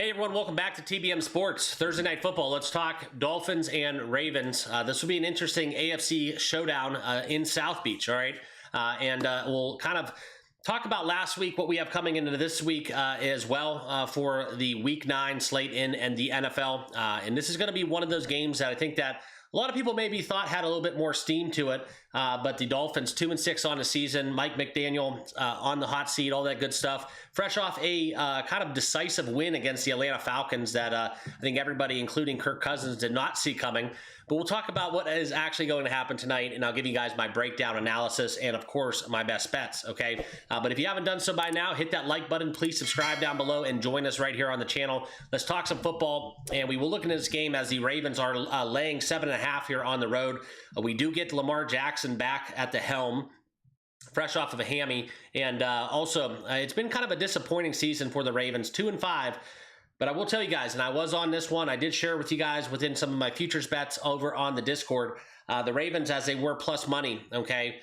Hey everyone, welcome back to TBM Sports. Thursday Night Football. Let's talk Dolphins and Ravens. This will be an interesting AFC showdown in South Beach, all right? We'll kind of talk about last week, what we have coming into this week as well for the Week 9 slate in the NFL. And this is going to be one of those games that I think that a lot of people maybe thought had a little bit more steam to it, but the Dolphins 2-6 on the season, Mike McDaniel on the hot seat, all that good stuff. Fresh off a kind of decisive win against the Atlanta Falcons that I think everybody, including Kirk Cousins, did not see coming. But we'll talk about what is actually going to happen tonight, and I'll give you guys my breakdown analysis and, of course, my best bets, okay? But if you haven't done so by now, hit that like button. Please subscribe down below and join us right here on the channel. Let's talk some football, and we will look into this game as the Ravens are laying 7.5 here on the road. We do get Lamar Jackson back at the helm, fresh off of a hammy, and also it's been kind of a disappointing season for the Ravens, 2-5. But I will tell you guys, and I was on this one, I did share with you guys within some of my futures bets over on the Discord, the Ravens as they were plus money, okay?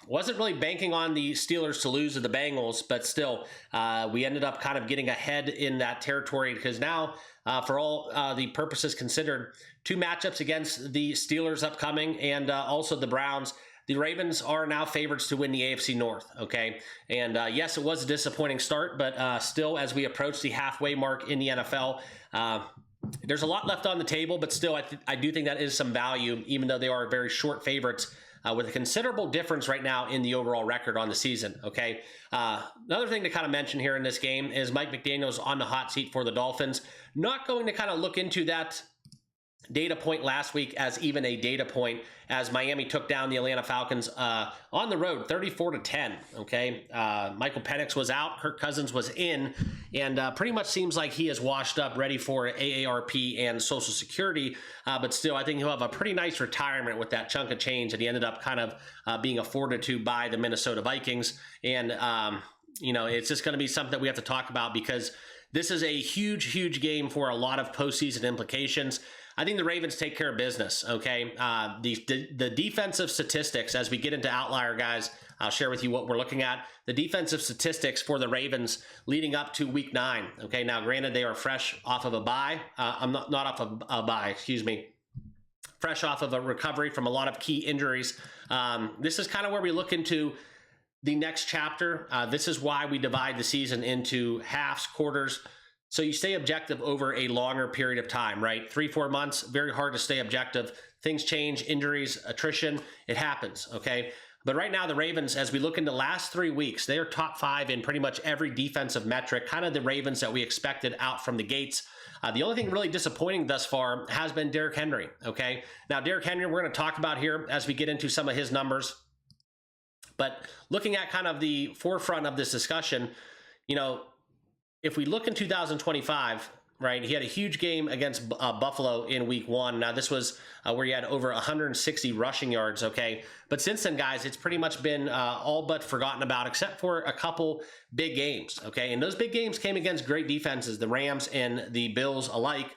Wasn't really banking on the Steelers to lose to the Bengals, but still, we ended up kind of getting ahead in that territory because now, for all the purposes considered, two matchups against the Steelers upcoming and also the Browns. The Ravens are now favorites to win the AFC North, okay? And yes, it was a disappointing start, but still, as we approach the halfway mark in the NFL, there's a lot left on the table, but still, I do think that is some value, even though they are very short favorites with a considerable difference right now in the overall record on the season, okay? Another thing to kind of mention here in this game is Mike McDaniel's on the hot seat for the Dolphins. Not going to kind of look into that data point last week as even a data point as Miami took down the Atlanta Falcons on the road 34-10, okay? Michael Penix was out, Kirk Cousins was in, and pretty much seems like he is washed up, ready for AARP and Social Security, but still I think he'll have a pretty nice retirement with that chunk of change that he ended up kind of being afforded to by the Minnesota Vikings. And you know, it's just going to be something that we have to talk about because this is a huge game for a lot of postseason implications. I think the Ravens take care of business, okay? The defensive statistics, as we get into outlier, guys, I'll share with you what we're looking at. The defensive statistics for the Ravens leading up to Week 9, okay? Now, granted, they are fresh off of a bye. I'm not off of a bye, excuse me. Fresh off of a recovery from a lot of key injuries. This is kind of where we look into the next chapter. This is why we divide the season into halves, quarters, so you stay objective over a longer period of time, right? 3-4 months, very hard to stay objective. Things change, injuries, attrition, it happens, okay? But right now, the Ravens, as we look into the last 3 weeks, they are top 5 in pretty much every defensive metric, kind of the Ravens that we expected out from the gates. The only thing really disappointing thus far has been Derrick Henry, okay? Now, Derrick Henry, we're going to talk about here as we get into some of his numbers. But looking at kind of the forefront of this discussion, you know, if we look in 2025, right, he had a huge game against Buffalo in Week 1. Now, this was where he had over 160 rushing yards, okay? But since then, guys, it's pretty much been all but forgotten about, except for a couple big games, okay? And those big games came against great defenses, the Rams and the Bills alike.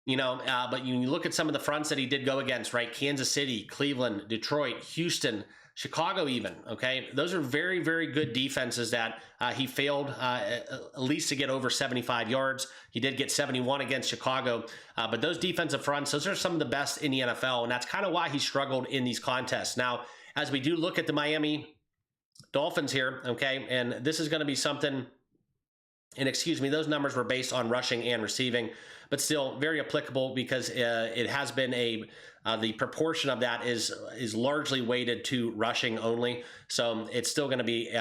You know, but you look at some of the fronts that he did go against, right? Kansas City, Cleveland, Detroit, Houston, Chicago even, okay? Those are very good defenses that he failed at least to get over 75 yards. He did get 71 against Chicago, but those defensive fronts, those are some of the best in the NFL, and that's kind of why he struggled in these contests. Now, as we do look at the Miami Dolphins here, okay, and this is going to be something, and excuse me, those numbers were based on rushing and receiving, but still very applicable because it has been the proportion of that is largely weighted to rushing only. So it's still going to be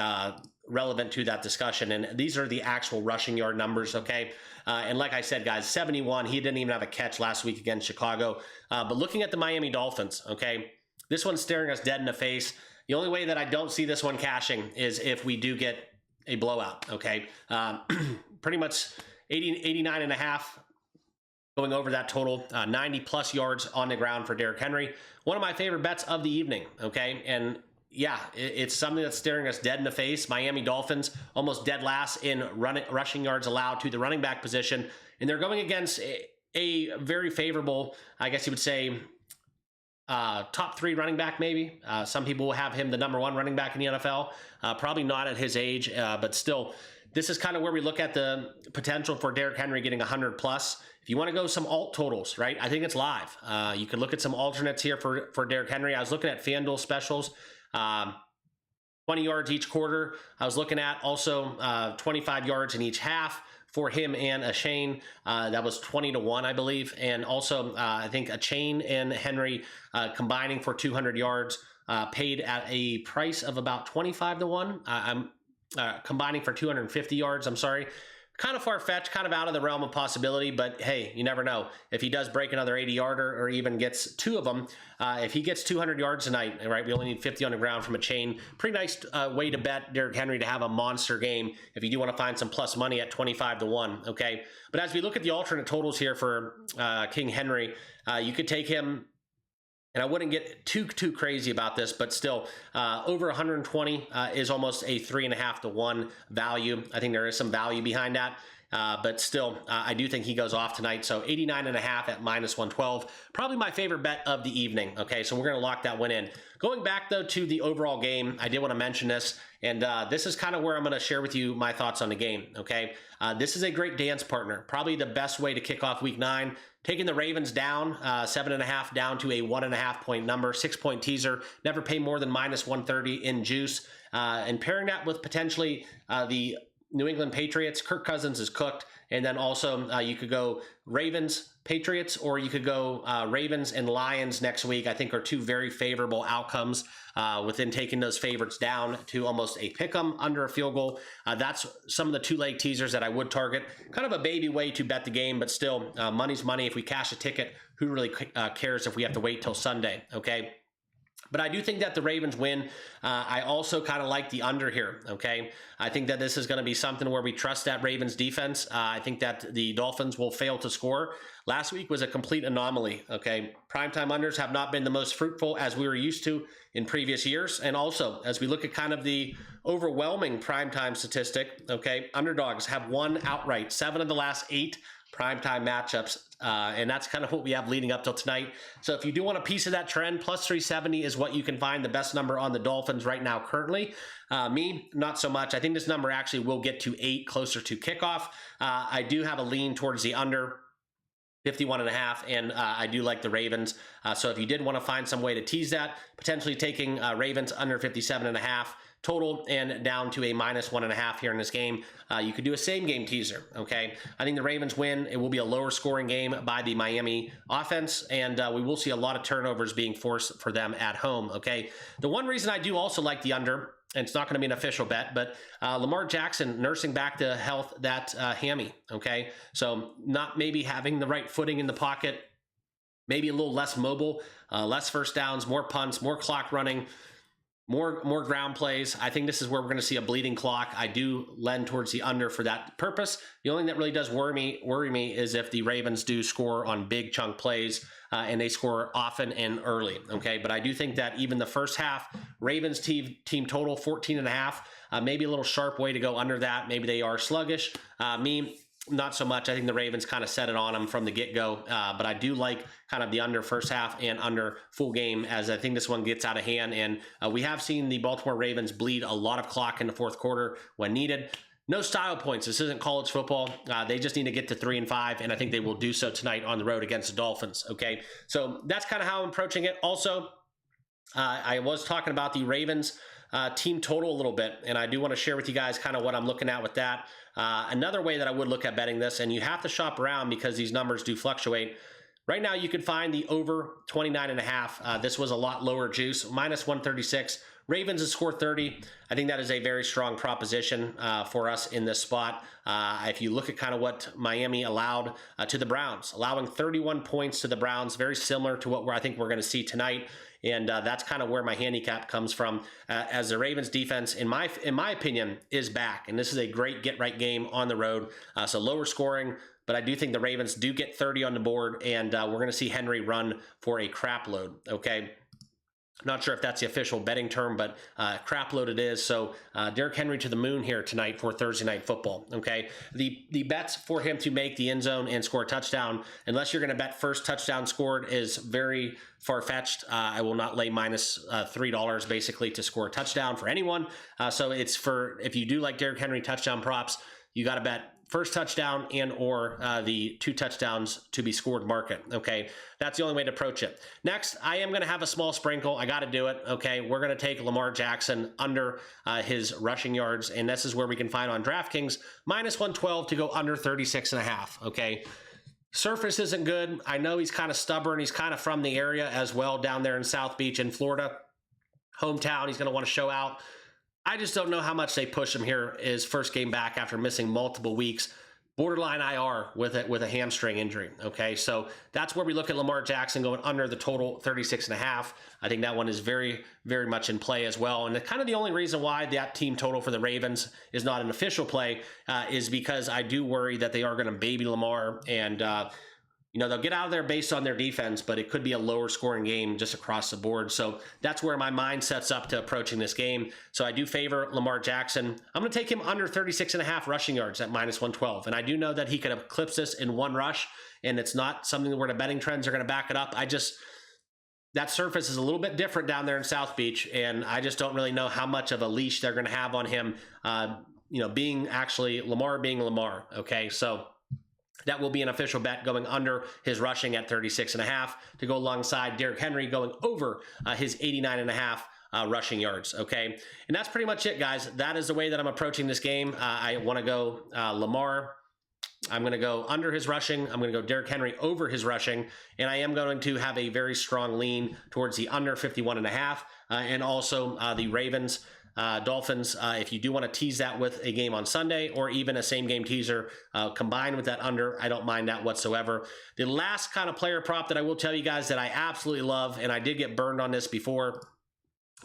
relevant to that discussion. And these are the actual rushing yard numbers, okay? And like I said, guys, 71, he didn't even have a catch last week against Chicago. But looking at the Miami Dolphins, okay, this one's staring us dead in the face. The only way that I don't see this one cashing is if we do get a blowout, okay? Pretty much 89.5 going over that total, 90-plus yards on the ground for Derrick Henry. One of my favorite bets of the evening, okay? And yeah, it's something that's staring us dead in the face. Miami Dolphins almost dead last in rushing yards allowed to the running back position, and they're going against a very favorable, I guess you would say, top 3 running back maybe. Some people will have him the #1 running back in the NFL. Probably not at his age, but still this is kind of where we look at the potential for Derrick Henry getting 100 plus. If you want to go some alt totals, right? I think it's live. You could look at some alternates here for Derrick Henry. I was looking at FanDuel specials. 20 yards each quarter. I was looking at also 25 yards in each half for him and a Shane. That was 20-1, I believe. And also, I think a Chain and Henry combining for 200 yards, paid at a price of about 25-1. I'm combining for 250 yards. I'm sorry. Kind of far-fetched, kind of out of the realm of possibility, but hey, you never know. If he does break another 80-yarder or even gets two of them, if he gets 200 yards tonight, right, we only need 50 on the ground from a Chain. Pretty nice way to bet Derrick Henry to have a monster game if you do want to find some plus money at 25-1, okay? But as we look at the alternate totals here for King Henry, you could take him, and I wouldn't get too crazy about this, but still, over 120 is almost a 3.5-1 value. I think there is some value behind that, but still, I do think he goes off tonight. So 89.5 at -112, probably my favorite bet of the evening. Okay, so we're going to lock that one in. Going back though to the overall game, I did want to mention this, and this is kind of where I'm going to share with you my thoughts on the game. Okay, this is a great dance partner, probably the best way to kick off Week 9. Taking the Ravens down 7.5 down to a 1.5 point number, 6-point teaser. Never pay more than -130 in juice, and pairing that with potentially the New England Patriots. Kirk Cousins is cooked, and then also you could go Ravens, Patriots, or you could go Ravens and Lions next week. I think are two very favorable outcomes within taking those favorites down to almost a pick 'em under a field goal. That's some of the two-leg teasers that I would target. Kind of a baby way to bet the game, but still money's money. If we cash a ticket, who really cares if we have to wait till Sunday, okay? But I do think that the Ravens win. I also kind of like the under here, okay? I think that this is going to be something where we trust that Ravens defense. I think that the Dolphins will fail to score. Last week was a complete anomaly, okay? Primetime unders have not been the most fruitful as we were used to in previous years. And also, as we look at kind of the overwhelming primetime statistic, okay, underdogs have won outright 7 of the last 8 primetime matchups, and that's kind of what we have leading up till tonight. So if you do want a piece of that trend, plus 370 is what you can find, the best number on the Dolphins right now currently. Me, not so much. I think this number actually will get to 8 closer to kickoff. I do have a lean towards the under 51.5, and I do like the Ravens. So if you did want to find some way to tease that, potentially taking Ravens under 57.5 total and down to a -1.5 here in this game, you could do a same game teaser, okay? I think the Ravens win. It will be a lower scoring game by the Miami offense, and we will see a lot of turnovers being forced for them at home, okay? The one reason I do also like the under, and it's not going to be an official bet, but Lamar Jackson nursing back to health that hammy, okay? So not maybe having the right footing in the pocket, maybe a little less mobile, less first downs, more punts, more clock running, more ground plays. I think this is where we're going to see a bleeding clock. I do lend towards the under for that purpose. The only thing that really does worry me is if the Ravens do score on big chunk plays and they score often and early. Okay, but I do think that even the first half, Ravens team total 14.5, maybe a little sharp way to go under that. Maybe they are sluggish. Me, not so much. I think the Ravens kind of set it on them from the get-go, but I do like kind of the under first half and under full game, as I think this one gets out of hand, and we have seen the Baltimore Ravens bleed a lot of clock in the fourth quarter when needed. No style points. This isn't college football. They just need to get to 3-5, and I think they will do so tonight on the road against the Dolphins, okay? So that's kind of how I'm approaching it. Also, I was talking about the Ravens team total a little bit, and I do want to share with you guys kind of what I'm looking at with that. Another way that I would look at betting this, and you have to shop around because these numbers do fluctuate. Right now, you could find the over 29.5. This was a lot lower juice, -136. Ravens has scored 30. I think that is a very strong proposition for us in this spot. If you look at kind of what Miami allowed to the Browns, allowing 31 points to the Browns, very similar to what I think we're going to see tonight. And that's kind of where my handicap comes from, as the Ravens defense, in my opinion, is back. And this is a great get-right game on the road. So lower scoring, but I do think the Ravens do get 30 on the board, and we're going to see Henry run for a crap load, okay? Not sure if that's the official betting term, but crap load it is. So Derrick Henry to the moon here tonight for Thursday Night Football. Okay, the bets for him to make the end zone and score a touchdown, unless you're going to bet first touchdown scored, is very far-fetched. I will not lay minus $3 basically to score a touchdown for anyone. So it's for, if you do like Derrick Henry touchdown props, you got to bet first touchdown and or the 2 touchdowns to be scored market. Okay, that's the only way to approach it. Next, I am going to have a small sprinkle. I got to do it. Okay, we're going to take Lamar Jackson under his rushing yards, and this is where we can find on DraftKings minus 112 to go under 36.5. Okay, surface isn't good. I know he's kind of stubborn. He's kind of from the area as well, down there in South Beach in Florida, hometown. He's going to want to show out. I just don't know how much they push him here his first game back after missing multiple weeks. Borderline IR with a hamstring injury. Okay, so that's where we look at Lamar Jackson going under the total 36.5. I think that one is very, very much in play as well. And kind of the only reason why that team total for the Ravens is not an official play is because I do worry that they are going to baby Lamar, and you know, they'll get out of there based on their defense, but it could be a lower scoring game just across the board. So that's where my mind sets up to approaching this game. So I do favor Lamar Jackson. I'm going to take him under 36.5 rushing yards at minus 112. And I do know that he could eclipse this in one rush, and it's not something where the betting trends are going to back it up. That surface is a little bit different down there in South Beach, and I just don't really know how much of a leash they're going to have on him, you know, being actually Lamar being Lamar. Okay, so that will be an official bet going under his rushing at 36.5 to go alongside Derrick Henry going over his 89.5 rushing yards. Okay, and that's pretty much it, guys. That is the way that I'm approaching this game. I want to go Lamar. I'm going to go under his rushing. I'm going to go Derrick Henry over his rushing, and I am going to have a very strong lean towards the under 51.5 and also the Ravens. Dolphins, if you do want to tease that with a game on Sunday or even a same game teaser combined with that under, I don't mind that whatsoever. The last kind of player prop that I will tell you guys that I absolutely love, and I did get burned on this before,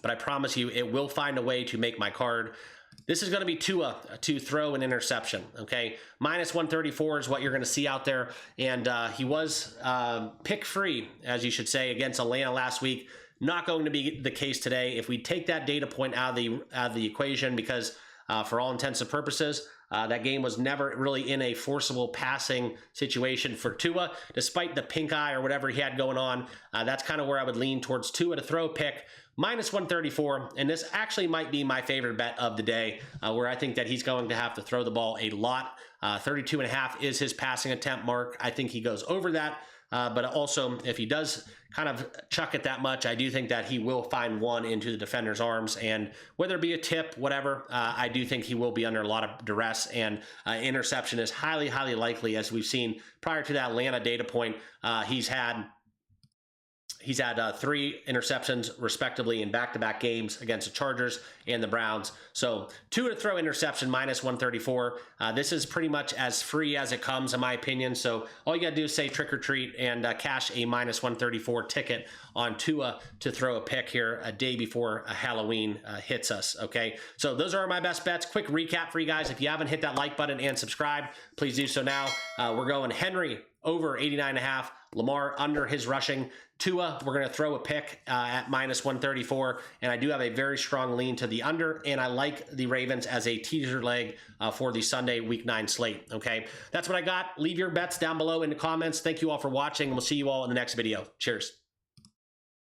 but I promise you it will find a way to make my card. This is going to be Tua to throw an interception. Okay, minus 134 is what you're going to see out there, and he was pick free, as you should say, against Atlanta last week. Not going to be the case today. If we take that data point out of the equation, because for all intents and purposes, that game was never really in a forcible passing situation for Tua, despite the pink eye or whatever he had going on. That's kind of where I would lean towards Tua to throw pick, minus 134. And this actually might be my favorite bet of the day, where I think that he's going to have to throw the ball a lot. 32.5 is his passing attempt mark. I think he goes over that. But also, if he does kind of chuck it that much, I do think that he will find one into the defender's arms. And whether it be a tip, whatever, I do think he will be under a lot of duress. And interception is highly, highly likely, as we've seen prior to that Atlanta data point. He's had 3 interceptions respectively in back-to-back games against the Chargers and the Browns. So Tua to throw interception minus 134. This is pretty much as free as it comes in my opinion. So all you got to do is say trick or treat and cash a minus 134 ticket on Tua to throw a pick here a day before Halloween hits us. Okay, so those are my best bets. Quick recap for you guys. If you haven't hit that like button and subscribe, please do so now. We're going Henry over 89.5, Lamar under his rushing. Tua, we're going to throw a pick at minus 134, and I do have a very strong lean to the under, and I like the Ravens as a teaser leg for the Sunday Week 9 slate. Okay, that's what I got. Leave your bets down below in the comments. Thank you all for watching, and we'll see you all in the next video. Cheers.